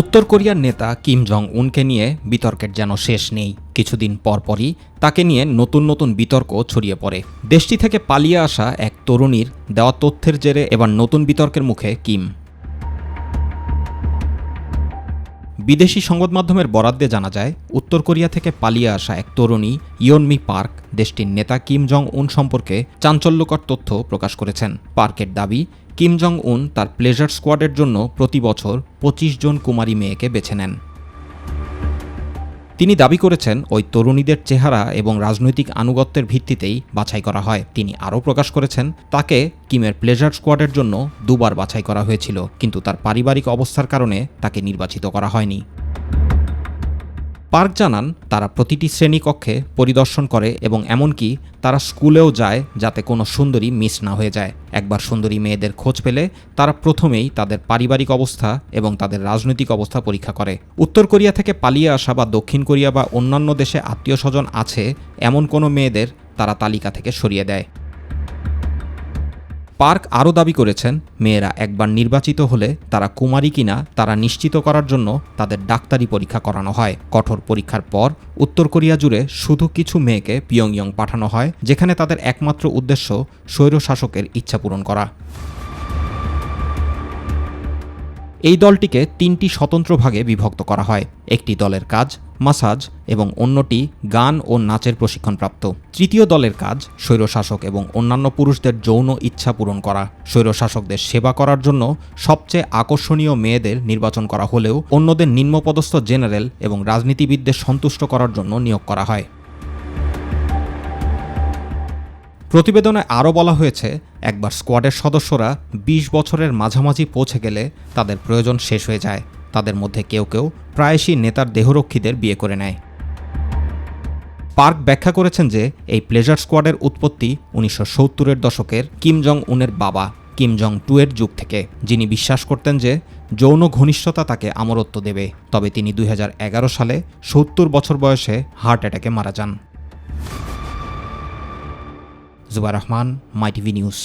উত্তর কোরিয়ার নেতা কিম জং উনকে নিয়ে বিতর্কের যেন শেষ নেই। কিছুদিন পরপরই তাকে নিয়ে নতুন নতুন বিতর্ক ছড়িয়ে পড়ে। দেশটি থেকে পালিয়ে আসা এক তরুণীর দেওয়া তথ্যের জেরে এবার নতুন বিতর্কের মুখে কিম। বিদেশি সংবাদ মাধ্যমের বরাদ্দে জানা যায়, উত্তর কোরিয়া থেকে পালিয়ে আসা এক তরুণী ইয়নমি পার্ক দেশটির নেতা কিম জং উন সম্পর্কে চাঞ্চল্যকর তথ্য প্রকাশ করেছেন। পার্কের দাবি, কিম জং উন তার প্লেজার স্কোয়াডের জন্য প্রতি বছর ২৫ জন কুমারী মেয়েকে বেছে নেন। তিনি দাবি করেছেন, ওই তরুণীদের চেহারা এবং রাজনৈতিক আনুগত্যের ভিত্তিতেই বাছাই করা হয়। তিনি আরও প্রকাশ করেছেন, তাকে কিমের প্লেজার স্কোয়াডের জন্য দুবার বাছাই করা হয়েছিল, কিন্তু তার পারিবারিক অবস্থার কারণে তাকে নির্বাচিত করা হয়নি। পার্ক জানান, তারা প্রতিটি শ্রেণীকক্ষে পরিদর্শন করে এবং এমনকি তারা স্কুলেও যায় যাতে কোনো সুন্দরী মিস না হয়ে যায়। একবার সুন্দরী মেয়েদের খোঁজ পেলে তারা প্রথমেই তাদের পারিবারিক অবস্থা এবং তাদের রাজনৈতিক অবস্থা পরীক্ষা করে। উত্তর কোরিয়া থেকে পালিয়ে আসা বা দক্ষিণ কোরিয়া বা অন্যান্য দেশে আত্মীয় স্বজন আছে এমন কোনো মেয়েদের তারা তালিকা থেকে সরিয়ে দেয়। পার্ক আরও দাবি করেছেন, মেয়েরা একবার নির্বাচিত হলে তারা কুমারী কিনা তারা নিশ্চিত করার জন্য তাদের ডাক্তারি পরীক্ষা করানো হয়। কঠোর পরীক্ষার পর উত্তর কোরিয়া জুড়ে শুধু কিছু মেয়েকে পিয়ংইয়ং পাঠানো হয়, যেখানে তাদের একমাত্র উদ্দেশ্য স্বৈরশাসকের ইচ্ছা পূরণ করা। এই দলটিকে ৩টি স্বতন্ত্র ভাগে বিভক্ত করা হয়। একটি দলের কাজ মাসাজ এবং অন্যটি গান ও নাচের প্রশিক্ষণপ্রাপ্ত। তৃতীয় দলের কাজ স্বৈরশাসক এবং অন্যান্য পুরুষদের যৌন ইচ্ছা পূরণ করা। স্বৈরশাসকদের সেবা করার জন্য সবচেয়ে আকর্ষণীয় মেয়েদের নির্বাচন করা হলেও অন্যদের নিম্নপদস্থ জেনারেল এবং রাজনীতিবিদদের সন্তুষ্ট করার জন্য নিয়োগ করা হয়। প্রতিবেদনে আরও বলা হয়েছে, একবার স্কোয়াডের সদস্যরা ২০ বছরের মাঝামাঝি পৌঁছে গেলে তাদের প্রয়োজন শেষ হয়ে যায়। তাদের মধ্যে কেউ কেউ প্রায়শই নেতার দেহরক্ষীদের বিয়ে করে নেয়। পার্ক ব্যাখ্যা করেছেন যে এই প্লেজার স্কোয়াডের উৎপত্তি ১৯৭০-এর দশকের কিম জং উনের বাবা কিম জং টু এর যুগ থেকে, যিনি বিশ্বাস করতেন যে যৌন ঘনিষ্ঠতা তাকে আমরত্ব দেবে। তবে তিনি ২০১১ সালে ৭০ বছর বয়সে হার্ট অ্যাটাকে মারা যান। জুবাইর রহমান, মাই টিভি নিউজ।